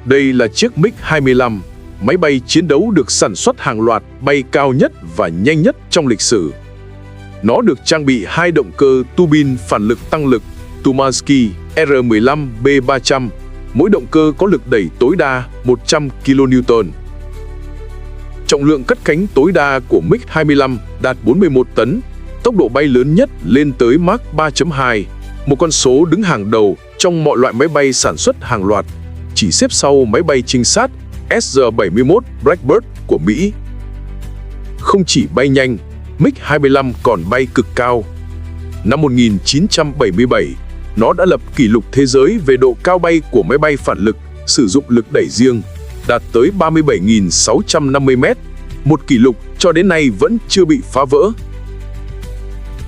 Đây là chiếc MiG-25, máy bay chiến đấu được sản xuất hàng loạt, bay cao nhất và nhanh nhất trong lịch sử. Nó được trang bị 2 động cơ tuabin phản lực tăng lực Tumansky R15B300, mỗi động cơ có lực đẩy tối đa 100 kN. Trọng lượng cất cánh tối đa của MiG-25 đạt 41 tấn, tốc độ bay lớn nhất lên tới Mach 3.2, một con số đứng hàng đầu trong mọi loại máy bay sản xuất hàng loạt, chỉ xếp sau máy bay trinh sát SR-71 Blackbird của Mỹ. Không chỉ bay nhanh, MiG-25 còn bay cực cao. Năm 1977, nó đã lập kỷ lục thế giới về độ cao bay của máy bay phản lực sử dụng lực đẩy riêng, đạt tới 37.650 m, một kỷ lục cho đến nay vẫn chưa bị phá vỡ.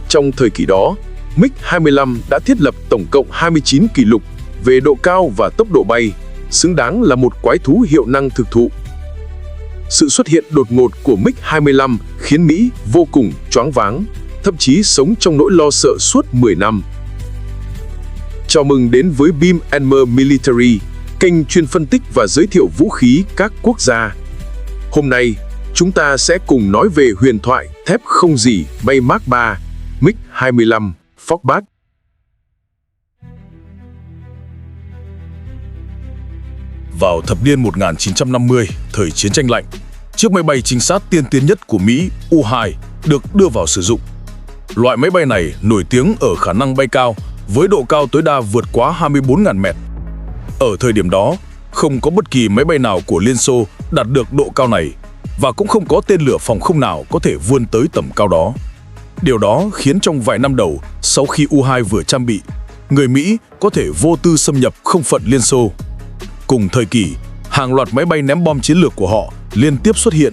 Trong thời kỳ đó, MiG-25 đã thiết lập tổng cộng 29 kỷ lục về độ cao và tốc độ bay, xứng đáng là một quái thú hiệu năng thực thụ. Sự xuất hiện đột ngột của MiG-25 khiến Mỹ vô cùng choáng váng, thậm chí sống trong nỗi lo sợ suốt 10 năm. Chào mừng đến với Beam & Military, kênh chuyên phân tích và giới thiệu vũ khí các quốc gia. Hôm nay, chúng ta sẽ cùng nói về huyền thoại thép không rỉ bay Mach 3, MiG-25 Fokkbat. Vào thập niên 1950, thời chiến tranh lạnh, chiếc máy bay trinh sát tiên tiến nhất của Mỹ U-2 được đưa vào sử dụng. Loại máy bay này nổi tiếng ở khả năng bay cao với độ cao tối đa vượt quá 24.000 mét. Ở thời điểm đó, không có bất kỳ máy bay nào của Liên Xô đạt được độ cao này và cũng không có tên lửa phòng không nào có thể vươn tới tầm cao đó. Điều đó khiến trong vài năm đầu sau khi U-2 vừa trang bị, người Mỹ có thể vô tư xâm nhập không phận Liên Xô. Cùng thời kỳ, hàng loạt máy bay ném bom chiến lược của họ liên tiếp xuất hiện,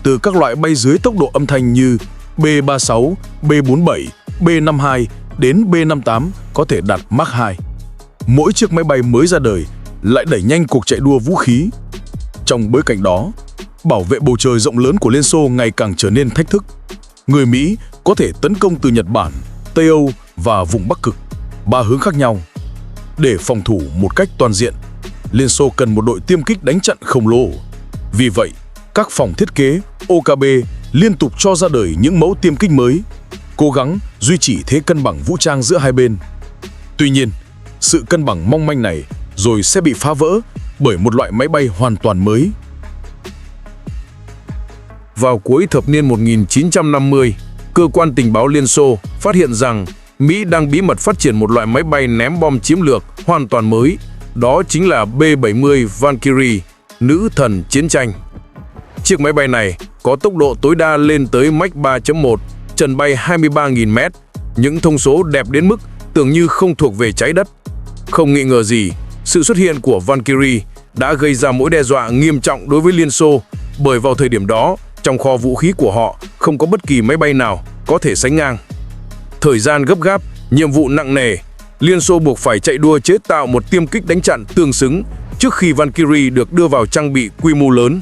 từ các loại bay dưới tốc độ âm thanh như B-36, B-47, B-52 đến B-58 có thể đạt Mach 2. Mỗi chiếc máy bay mới ra đời lại đẩy nhanh cuộc chạy đua vũ khí. Trong bối cảnh đó, bảo vệ bầu trời rộng lớn của Liên Xô ngày càng trở nên thách thức. Người Mỹ có thể tấn công từ Nhật Bản, Tây Âu và vùng Bắc Cực, 3 hướng khác nhau. Để phòng thủ một cách toàn diện, Liên Xô cần một đội tiêm kích đánh chặn khổng lồ. Vì vậy, các phòng thiết kế OKB liên tục cho ra đời những mẫu tiêm kích mới, cố gắng duy trì thế cân bằng vũ trang giữa hai bên. Tuy nhiên, sự cân bằng mong manh này rồi sẽ bị phá vỡ bởi một loại máy bay hoàn toàn mới. Vào cuối thập niên 1950, cơ quan tình báo Liên Xô phát hiện rằng Mỹ đang bí mật phát triển một loại máy bay ném bom chiến lược hoàn toàn mới, đó chính là B-70 Valkyrie, nữ thần chiến tranh. Chiếc máy bay này có tốc độ tối đa lên tới Mach 3.1, trần bay 23.000 m, những thông số đẹp đến mức tưởng như không thuộc về trái đất. Không nghi ngờ gì, sự xuất hiện của Valkyrie đã gây ra mối đe dọa nghiêm trọng đối với Liên Xô, bởi vào thời điểm đó, trong kho vũ khí của họ không có bất kỳ máy bay nào có thể sánh ngang. Thời gian gấp gáp, nhiệm vụ nặng nề, Liên Xô buộc phải chạy đua chế tạo một tiêm kích đánh chặn tương xứng trước khi Valkyrie được đưa vào trang bị quy mô lớn.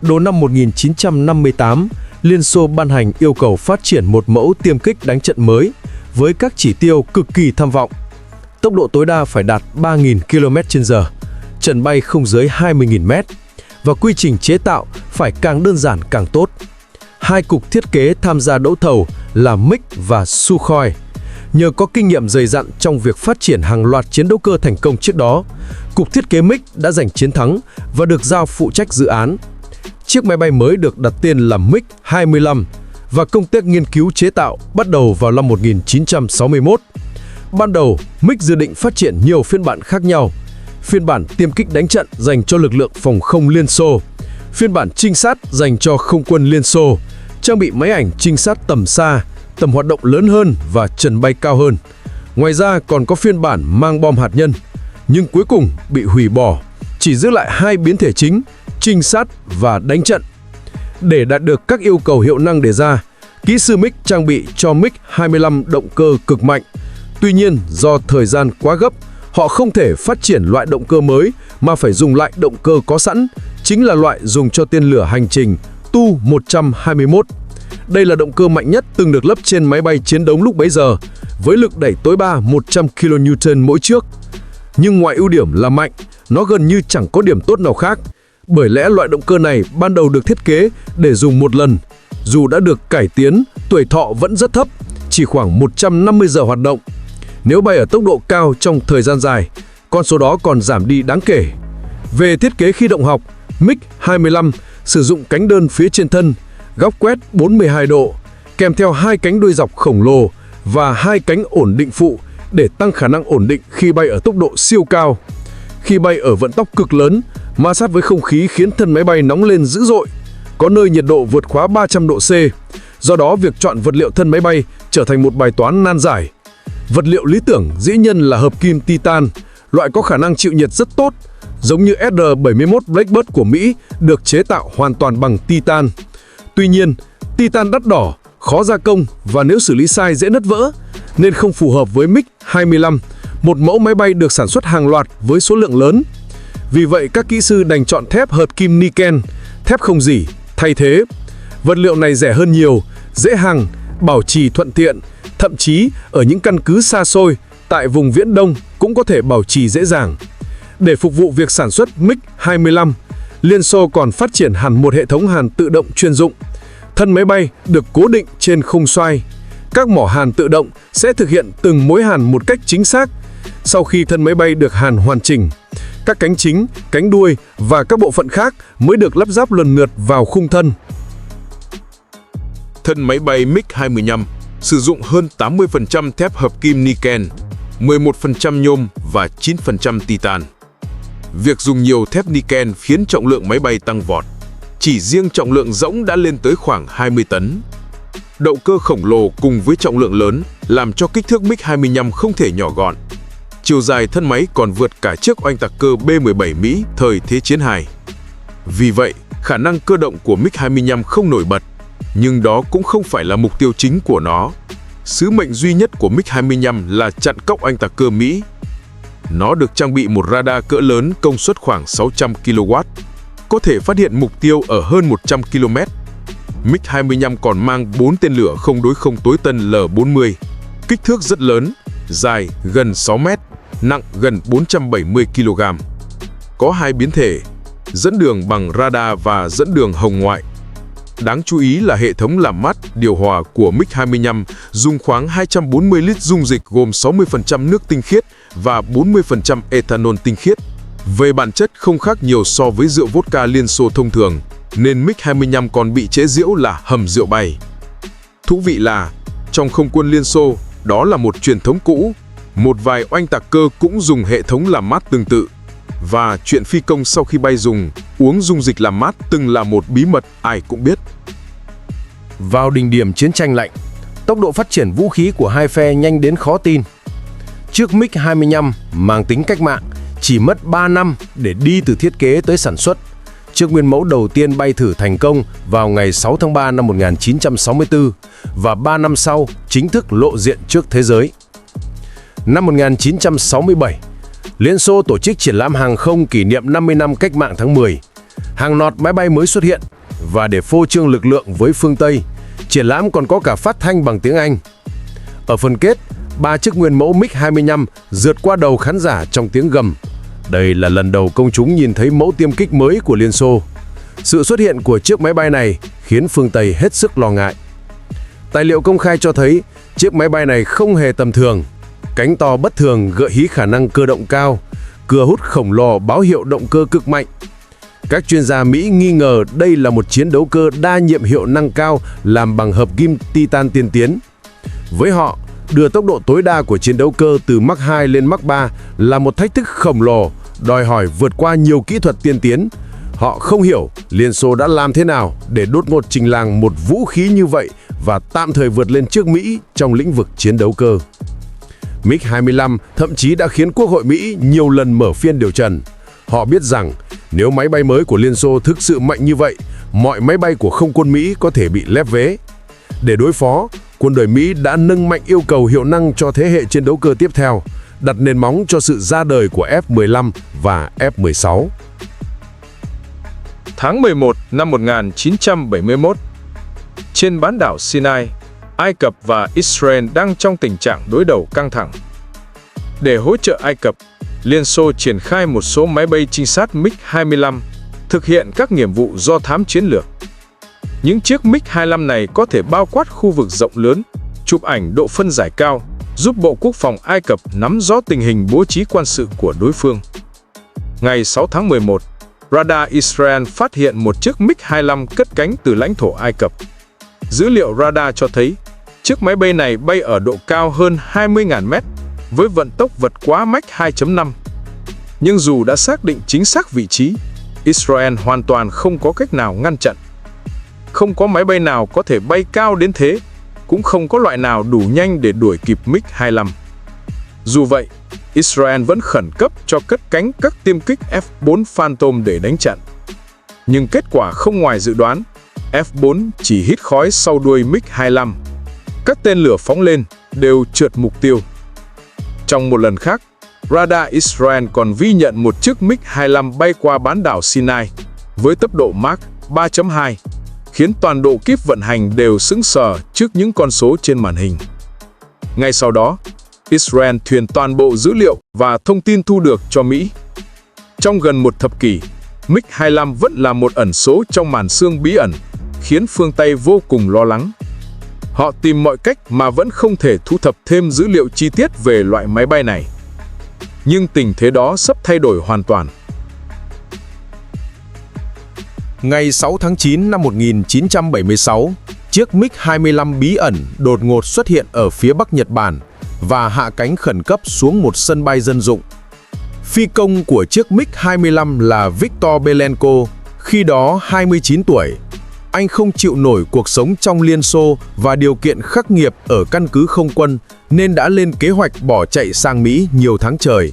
Đầu năm 1958, Liên Xô ban hành yêu cầu phát triển một mẫu tiêm kích đánh chặn mới với các chỉ tiêu cực kỳ tham vọng. Tốc độ tối đa phải đạt 3.000 km/h, trần bay không dưới 20.000 m và quy trình chế tạo phải càng đơn giản càng tốt. Hai cục thiết kế tham gia đấu thầu là MiG và Sukhoi. Nhờ có kinh nghiệm dày dặn trong việc phát triển hàng loạt chiến đấu cơ thành công trước đó, cục thiết kế MiG đã giành chiến thắng và được giao phụ trách dự án. Chiếc máy bay mới được đặt tên là MiG-25 và công tác nghiên cứu chế tạo bắt đầu vào năm 1961. Ban đầu, MiG dự định phát triển nhiều phiên bản khác nhau. Phiên bản tiêm kích đánh chặn dành cho lực lượng phòng không Liên Xô, phiên bản trinh sát dành cho không quân Liên Xô, trang bị máy ảnh trinh sát tầm xa, tầm hoạt động lớn hơn và trần bay cao hơn. Ngoài ra còn có phiên bản mang bom hạt nhân, nhưng cuối cùng bị hủy bỏ, chỉ giữ lại hai biến thể chính, trinh sát và đánh trận. Để đạt được các yêu cầu hiệu năng đề ra, kỹ sư MiG trang bị cho MiG-25 động cơ cực mạnh. Tuy nhiên, do thời gian quá gấp, họ không thể phát triển loại động cơ mới mà phải dùng lại động cơ có sẵn, chính là loại dùng cho tên lửa hành trình Tu-121. Đây là động cơ mạnh nhất từng được lắp trên máy bay chiến đấu lúc bấy giờ, với lực đẩy tối đa 100 kN mỗi chiếc. Nhưng ngoài ưu điểm là mạnh, nó gần như chẳng có điểm tốt nào khác. Bởi lẽ loại động cơ này ban đầu được thiết kế để dùng một lần. Dù đã được cải tiến, tuổi thọ vẫn rất thấp, chỉ khoảng 150 giờ hoạt động. Nếu bay ở tốc độ cao trong thời gian dài, con số đó còn giảm đi đáng kể. Về thiết kế khí động học, MiG-25 sử dụng cánh đơn phía trên thân, góc quét 42 độ, kèm theo 2 cánh đuôi dọc khổng lồ và 2 cánh ổn định phụ để tăng khả năng ổn định khi bay ở tốc độ siêu cao. Khi bay ở vận tốc cực lớn, ma sát với không khí khiến thân máy bay nóng lên dữ dội, có nơi nhiệt độ vượt quá 300 độ C. Do đó, việc chọn vật liệu thân máy bay trở thành một bài toán nan giải. Vật liệu lý tưởng dĩ nhiên là hợp kim titan, loại có khả năng chịu nhiệt rất tốt, giống như SR-71 Blackbird của Mỹ được chế tạo hoàn toàn bằng titan. Tuy nhiên, titan đắt đỏ, khó gia công và nếu xử lý sai dễ nứt vỡ, nên không phù hợp với MiG-25, một mẫu máy bay được sản xuất hàng loạt với số lượng lớn. Vì vậy, các kỹ sư đành chọn thép hợp kim Niken, thép không rỉ, thay thế. Vật liệu này rẻ hơn nhiều, dễ hằng, bảo trì thuận tiện, thậm chí ở những căn cứ xa xôi, tại vùng Viễn Đông cũng có thể bảo trì dễ dàng. Để phục vụ việc sản xuất MiG-25, Liên Xô còn phát triển hẳn một hệ thống hàn tự động chuyên dụng. Thân máy bay được cố định trên khung xoay. Các mỏ hàn tự động sẽ thực hiện từng mối hàn một cách chính xác. Sau khi thân máy bay được hàn hoàn chỉnh, các cánh chính, cánh đuôi và các bộ phận khác mới được lắp ráp lần lượt vào khung thân. Thân máy bay MiG-25 sử dụng hơn 80% thép hợp kim Niken, 11% nhôm và 9% titan. Việc dùng nhiều thép Niken khiến trọng lượng máy bay tăng vọt. Chỉ riêng trọng lượng rỗng đã lên tới khoảng 20 tấn. Động cơ khổng lồ cùng với trọng lượng lớn làm cho kích thước MiG-25 không thể nhỏ gọn. Chiều dài thân máy còn vượt cả chiếc oanh tạc cơ B-17 Mỹ thời Thế chiến II. Vì vậy, khả năng cơ động của MiG-25 không nổi bật, nhưng đó cũng không phải là mục tiêu chính của nó. Sứ mệnh duy nhất của MiG-25 là chặn cóc oanh tạc cơ Mỹ. Nó được trang bị một radar cỡ lớn công suất khoảng 600 kW, có thể phát hiện mục tiêu ở hơn 100 km. MiG-25 còn mang 4 tên lửa không đối không tối tân L-40, kích thước rất lớn, dài gần 6 mét, nặng gần 470 kg. Có 2 biến thể, dẫn đường bằng radar và dẫn đường hồng ngoại. Đáng chú ý là hệ thống làm mát, điều hòa của MiG-25 dùng khoáng 240 lít dung dịch gồm 60% nước tinh khiết và 40% ethanol tinh khiết. Về bản chất không khác nhiều so với rượu vodka Liên Xô thông thường, nên MiG-25 còn bị chế giễu là hầm rượu bay. Thú vị là, trong không quân Liên Xô, đó là một truyền thống cũ. Một vài oanh tạc cơ cũng dùng hệ thống làm mát tương tự. Và chuyện phi công sau khi bay uống dung dịch làm mát từng là một bí mật ai cũng biết. Vào đỉnh điểm chiến tranh lạnh, tốc độ phát triển vũ khí của hai phe nhanh đến khó tin. Chiếc MiG-25 mang tính cách mạng chỉ mất 3 năm để đi từ thiết kế tới sản xuất. Chiếc nguyên mẫu đầu tiên bay thử thành công vào ngày 6 tháng 3 năm 1964 và 3 năm sau chính thức lộ diện trước thế giới. Năm 1967, Liên Xô tổ chức triển lãm hàng không kỷ niệm 50 năm cách mạng tháng 10. Hàng loạt máy bay mới xuất hiện và để phô trương lực lượng với phương Tây, triển lãm còn có cả phát thanh bằng tiếng Anh. Ở phần kết, 3 chiếc nguyên mẫu MiG-25 rượt qua đầu khán giả trong tiếng gầm. Đây là lần đầu công chúng nhìn thấy mẫu tiêm kích mới của Liên Xô. Sự xuất hiện của chiếc máy bay này khiến phương Tây hết sức lo ngại. Tài liệu công khai cho thấy chiếc máy bay này không hề tầm thường. Cánh to bất thường gợi ý khả năng cơ động cao, cưa hút khổng lồ báo hiệu động cơ cực mạnh. Các chuyên gia Mỹ nghi ngờ đây là một chiến đấu cơ đa nhiệm hiệu năng cao làm bằng hợp kim titan tiên tiến. Với họ, đưa tốc độ tối đa của chiến đấu cơ từ Mach 2 lên Mach 3 là một thách thức khổng lồ, đòi hỏi vượt qua nhiều kỹ thuật tiên tiến. Họ không hiểu Liên Xô đã làm thế nào để đột ngột trình làng một vũ khí như vậy và tạm thời vượt lên trước Mỹ trong lĩnh vực chiến đấu cơ. MiG-25 thậm chí đã khiến Quốc hội Mỹ nhiều lần mở phiên điều trần. Họ biết rằng nếu máy bay mới của Liên Xô thực sự mạnh như vậy, mọi máy bay của không quân Mỹ có thể bị lép vế. Để đối phó, quân đội Mỹ đã nâng mạnh yêu cầu hiệu năng cho thế hệ chiến đấu cơ tiếp theo, đặt nền móng cho sự ra đời của F-15 và F-16. Tháng 11 năm 1971, trên bán đảo Sinai, Ai Cập và Israel đang trong tình trạng đối đầu căng thẳng. Để hỗ trợ Ai Cập, Liên Xô triển khai một số máy bay trinh sát MiG-25 thực hiện các nhiệm vụ do thám chiến lược. Những chiếc MiG-25 này có thể bao quát khu vực rộng lớn, chụp ảnh độ phân giải cao, giúp Bộ Quốc phòng Ai Cập nắm rõ tình hình bố trí quân sự của đối phương. Ngày 6 tháng 11, radar Israel phát hiện một chiếc MiG-25 cất cánh từ lãnh thổ Ai Cập. Dữ liệu radar cho thấy, chiếc máy bay này bay ở độ cao hơn 20.000 mét, với vận tốc vượt quá Mach 2.5. Nhưng dù đã xác định chính xác vị trí, Israel hoàn toàn không có cách nào ngăn chặn. Không có máy bay nào có thể bay cao đến thế, cũng không có loại nào đủ nhanh để đuổi kịp MiG-25. Dù vậy, Israel vẫn khẩn cấp cho cất cánh các tiêm kích F-4 Phantom để đánh chặn. Nhưng kết quả không ngoài dự đoán, F-4 chỉ hít khói sau đuôi MiG-25. Các tên lửa phóng lên đều trượt mục tiêu. Trong một lần khác, radar Israel còn ghi nhận một chiếc MiG-25 bay qua bán đảo Sinai với tốc độ Mach 3.2, khiến toàn bộ kíp vận hành đều sững sờ trước những con số trên màn hình. Ngay sau đó, Israel truyền toàn bộ dữ liệu và thông tin thu được cho Mỹ. Trong gần một thập kỷ, MiG-25 vẫn là một ẩn số trong màn sương bí ẩn, khiến phương Tây vô cùng lo lắng. Họ tìm mọi cách mà vẫn không thể thu thập thêm dữ liệu chi tiết về loại máy bay này. Nhưng tình thế đó sắp thay đổi hoàn toàn. Ngày 6 tháng 9 năm 1976, chiếc MiG-25 bí ẩn đột ngột xuất hiện ở phía Bắc Nhật Bản và hạ cánh khẩn cấp xuống một sân bay dân dụng. Phi công của chiếc MiG-25 là Viktor Belenko, khi đó 29 tuổi. Anh không chịu nổi cuộc sống trong Liên Xô và điều kiện khắc nghiệt ở căn cứ không quân nên đã lên kế hoạch bỏ chạy sang Mỹ nhiều tháng trời.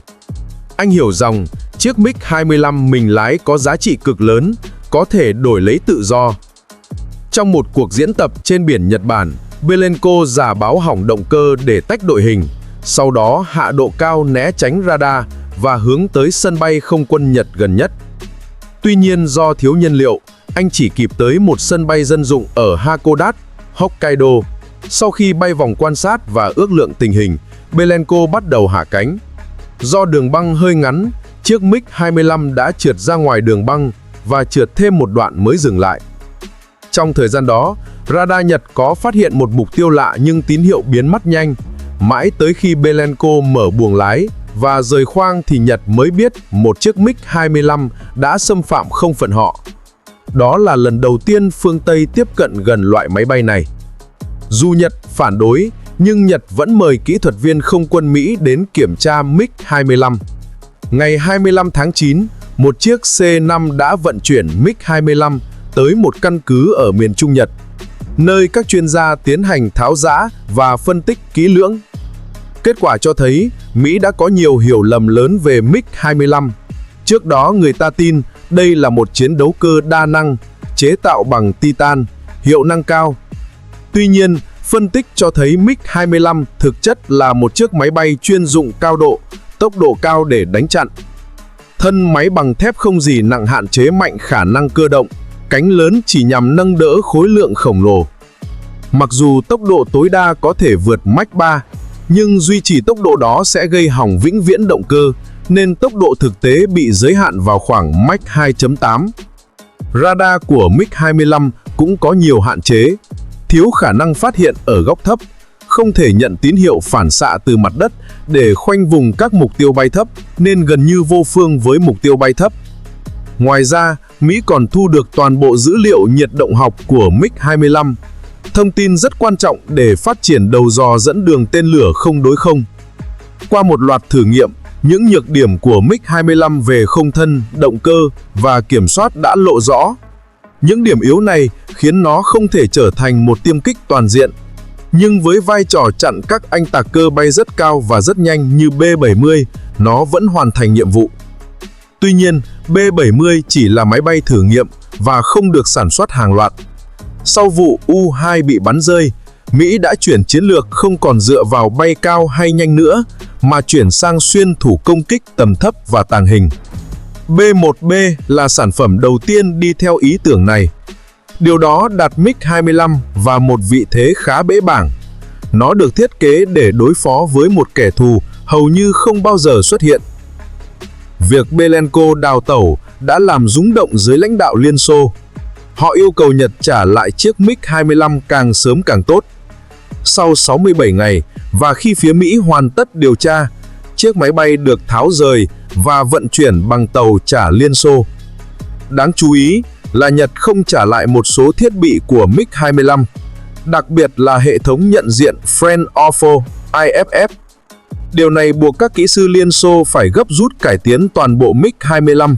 Anh hiểu rằng chiếc MiG-25 mình lái có giá trị cực lớn, có thể đổi lấy tự do. Trong một cuộc diễn tập trên biển Nhật Bản, Belenko giả báo hỏng động cơ để tách đội hình, sau đó hạ độ cao né tránh radar và hướng tới sân bay không quân Nhật gần nhất. Tuy nhiên do thiếu nhiên liệu, anh chỉ kịp tới một sân bay dân dụng ở Hakodate, Hokkaido. Sau khi bay vòng quan sát và ước lượng tình hình, Belenko bắt đầu hạ cánh. Do đường băng hơi ngắn, chiếc MiG-25 đã trượt ra ngoài đường băng và trượt thêm một đoạn mới dừng lại. Trong thời gian đó, radar Nhật có phát hiện một mục tiêu lạ nhưng tín hiệu biến mất nhanh. Mãi tới khi Belenko mở buồng lái và rời khoang thì Nhật mới biết một chiếc MiG-25 đã xâm phạm không phận họ. Đó là lần đầu tiên phương Tây tiếp cận gần loại máy bay này. Dù Nhật phản đối, nhưng Nhật vẫn mời kỹ thuật viên không quân Mỹ đến kiểm tra MiG-25. Ngày 25 tháng 9, một chiếc C-5 đã vận chuyển MiG-25 tới một căn cứ ở miền Trung Nhật, nơi các chuyên gia tiến hành tháo dã và phân tích kỹ lưỡng. Kết quả cho thấy Mỹ đã có nhiều hiểu lầm lớn về MiG-25. Trước đó người ta tin đây là một chiến đấu cơ đa năng, chế tạo bằng titan, hiệu năng cao. Tuy nhiên, phân tích cho thấy MiG-25 thực chất là một chiếc máy bay chuyên dụng cao độ, tốc độ cao để đánh chặn. Thân máy bằng thép không gì nặng hạn chế mạnh khả năng cơ động, cánh lớn chỉ nhằm nâng đỡ khối lượng khổng lồ. Mặc dù tốc độ tối đa có thể vượt Mach 3, nhưng duy trì tốc độ đó sẽ gây hỏng vĩnh viễn động cơ, nên tốc độ thực tế bị giới hạn vào khoảng Mach 2.8. Radar của MiG-25 cũng có nhiều hạn chế, thiếu khả năng phát hiện ở góc thấp, không thể nhận tín hiệu phản xạ từ mặt đất để khoanh vùng các mục tiêu bay thấp, nên gần như vô phương với mục tiêu bay thấp. Ngoài ra, Mỹ còn thu được toàn bộ dữ liệu nhiệt động học của MiG-25, thông tin rất quan trọng để phát triển đầu dò dẫn đường tên lửa không đối không. Qua một loạt thử nghiệm, những nhược điểm của MiG-25 về không thân, động cơ và kiểm soát đã lộ rõ. Những điểm yếu này khiến nó không thể trở thành một tiêm kích toàn diện. Nhưng với vai trò chặn các anh tạc cơ bay rất cao và rất nhanh như B-70, nó vẫn hoàn thành nhiệm vụ. Tuy nhiên, B-70 chỉ là máy bay thử nghiệm và không được sản xuất hàng loạt. Sau vụ U-2 bị bắn rơi, Mỹ đã chuyển chiến lược không còn dựa vào bay cao hay nhanh nữa, mà chuyển sang xuyên thủ công kích tầm thấp và tàng hình. B-1B là sản phẩm đầu tiên đi theo ý tưởng này. Điều đó đặt MiG-25 vào một vị thế khá bẽ bảng. Nó được thiết kế để đối phó với một kẻ thù hầu như không bao giờ xuất hiện. Việc Belenko đào tẩu đã làm rúng động giới lãnh đạo Liên Xô. Họ yêu cầu Nhật trả lại chiếc MiG-25 càng sớm càng tốt. Sau 67 ngày, và khi phía Mỹ hoàn tất điều tra, chiếc máy bay được tháo rời và vận chuyển bằng tàu trả Liên Xô. Đáng chú ý là Nhật không trả lại một số thiết bị của MiG-25, đặc biệt là hệ thống nhận diện Fraunhofer IFF. Điều này buộc các kỹ sư Liên Xô phải gấp rút cải tiến toàn bộ MiG-25.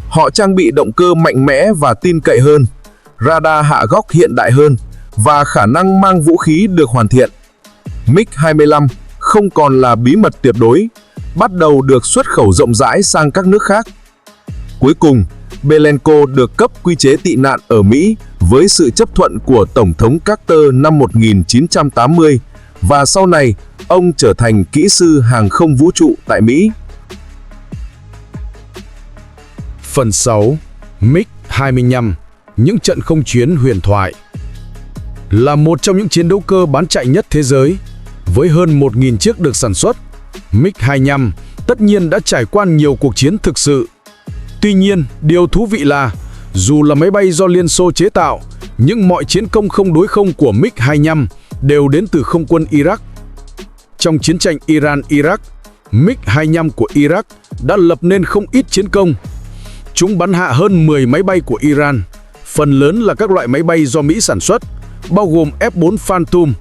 Họ trang bị động cơ mạnh mẽ và tin cậy hơn, radar hạ góc hiện đại hơn và khả năng mang vũ khí được hoàn thiện. MiG-25 không còn là bí mật tuyệt đối, bắt đầu được xuất khẩu rộng rãi sang các nước khác. Cuối cùng, Belenko được cấp quy chế tị nạn ở Mỹ với sự chấp thuận của Tổng thống Carter năm 1980 và sau này ông trở thành kỹ sư hàng không vũ trụ tại Mỹ. Phần 6. MiG-25, những trận không chiến huyền thoại. Là một trong những chiến đấu cơ bán chạy nhất thế giới, với hơn 1.000 chiếc được sản xuất, MiG-25 tất nhiên đã trải qua nhiều cuộc chiến thực sự. Tuy nhiên, điều thú vị là, dù là máy bay do Liên Xô chế tạo, nhưng mọi chiến công không đối không của MiG-25 đều đến từ không quân Iraq. Trong chiến tranh Iran-Iraq, MiG-25 của Iraq đã lập nên không ít chiến công. Chúng bắn hạ hơn 10 máy bay của Iran, phần lớn là các loại máy bay do Mỹ sản xuất, bao gồm F-4 Phantom,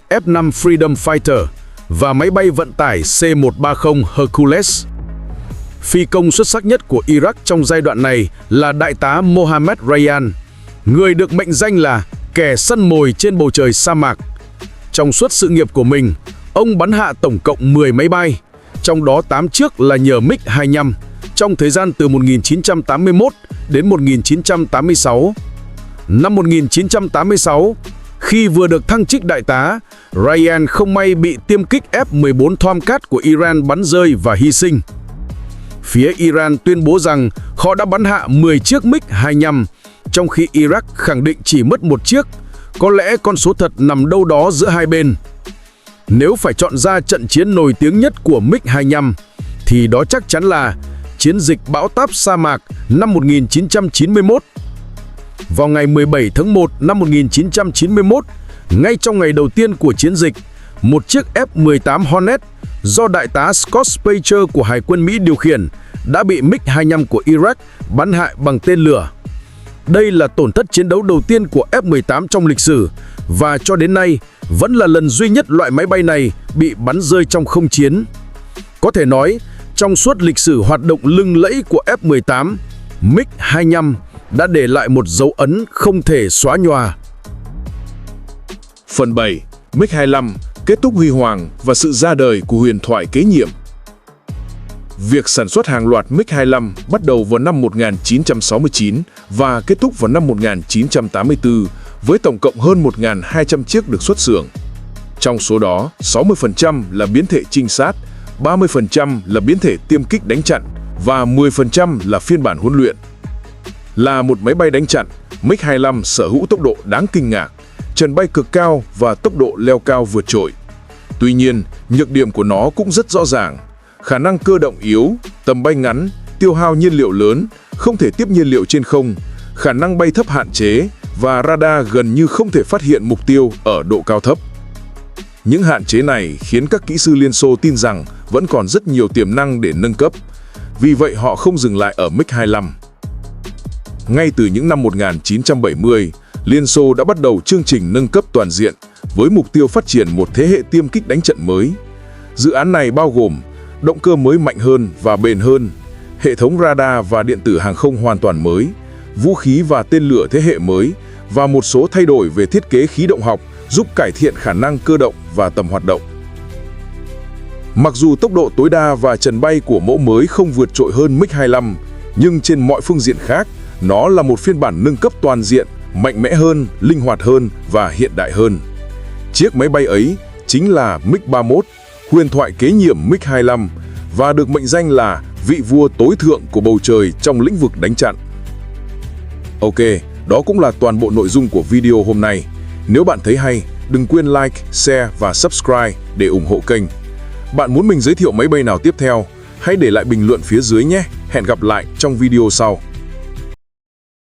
F-5 Freedom Fighter và máy bay vận tải C-130 Hercules. Phi công xuất sắc nhất của Iraq trong giai đoạn này là đại tá Mohammed Rayyan, người được mệnh danh là kẻ săn mồi trên bầu trời sa mạc. Trong suốt sự nghiệp của mình, ông bắn hạ tổng cộng 10 máy bay, trong đó 8 chiếc là nhờ MiG-25, trong thời gian từ 1981 đến 1986. Năm 1986, khi vừa được thăng chức đại tá, Ryan không may bị tiêm kích F-14 Tomcat của Iran bắn rơi và hy sinh. Phía Iran tuyên bố rằng họ đã bắn hạ 10 chiếc MiG-25, trong khi Iraq khẳng định chỉ mất một chiếc, có lẽ con số thật nằm đâu đó giữa hai bên. Nếu phải chọn ra trận chiến nổi tiếng nhất của MiG-25, thì đó chắc chắn là chiến dịch bão táp sa mạc năm 1991. Vào ngày 17 tháng 1 năm 1991, ngay trong ngày đầu tiên của chiến dịch, một chiếc F-18 Hornet do đại tá Scott Spacer của Hải quân Mỹ điều khiển đã bị MiG-25 của Iraq bắn hạ bằng tên lửa. Đây là tổn thất chiến đấu đầu tiên của F-18 trong lịch sử và cho đến nay vẫn là lần duy nhất loại máy bay này bị bắn rơi trong không chiến. Có thể nói, trong suốt lịch sử hoạt động lừng lẫy của F-18, MiG-25 đã để lại một dấu ấn không thể xóa nhòa. Phần 7. MiG-25, kết thúc huy hoàng và sự ra đời của huyền thoại kế nhiệm. Việc sản xuất hàng loạt MiG-25 bắt đầu vào năm 1969 và kết thúc vào năm 1984 với tổng cộng hơn 1.200 chiếc được xuất xưởng. Trong số đó, 60% là biến thể trinh sát, 30% là biến thể tiêm kích đánh chặn và 10% là phiên bản huấn luyện. Là một máy bay đánh chặn, MiG-25 sở hữu tốc độ đáng kinh ngạc, trần bay cực cao và tốc độ leo cao vượt trội. Tuy nhiên, nhược điểm của nó cũng rất rõ ràng. Khả năng cơ động yếu, tầm bay ngắn, tiêu hao nhiên liệu lớn, không thể tiếp nhiên liệu trên không, khả năng bay thấp hạn chế và radar gần như không thể phát hiện mục tiêu ở độ cao thấp. Những hạn chế này khiến các kỹ sư Liên Xô tin rằng vẫn còn rất nhiều tiềm năng để nâng cấp. Vì vậy họ không dừng lại ở MiG-25. Ngay từ những năm 1970, Liên Xô đã bắt đầu chương trình nâng cấp toàn diện với mục tiêu phát triển một thế hệ tiêm kích đánh trận mới. Dự án này bao gồm động cơ mới mạnh hơn và bền hơn, hệ thống radar và điện tử hàng không hoàn toàn mới, vũ khí và tên lửa thế hệ mới và một số thay đổi về thiết kế khí động học giúp cải thiện khả năng cơ động và tầm hoạt động. Mặc dù tốc độ tối đa và trần bay của mẫu mới không vượt trội hơn MiG-25, nhưng trên mọi phương diện khác, nó là một phiên bản nâng cấp toàn diện, mạnh mẽ hơn, linh hoạt hơn và hiện đại hơn. Chiếc máy bay ấy chính là MiG-31, huyền thoại kế nhiệm MiG-25 và được mệnh danh là vị vua tối thượng của bầu trời trong lĩnh vực đánh chặn. Ok, đó cũng là toàn bộ nội dung của video hôm nay. Nếu bạn thấy hay, đừng quên like, share và subscribe để ủng hộ kênh. Bạn muốn mình giới thiệu máy bay nào tiếp theo? hãy để lại bình luận phía dưới nhé. Hẹn gặp lại trong video sau.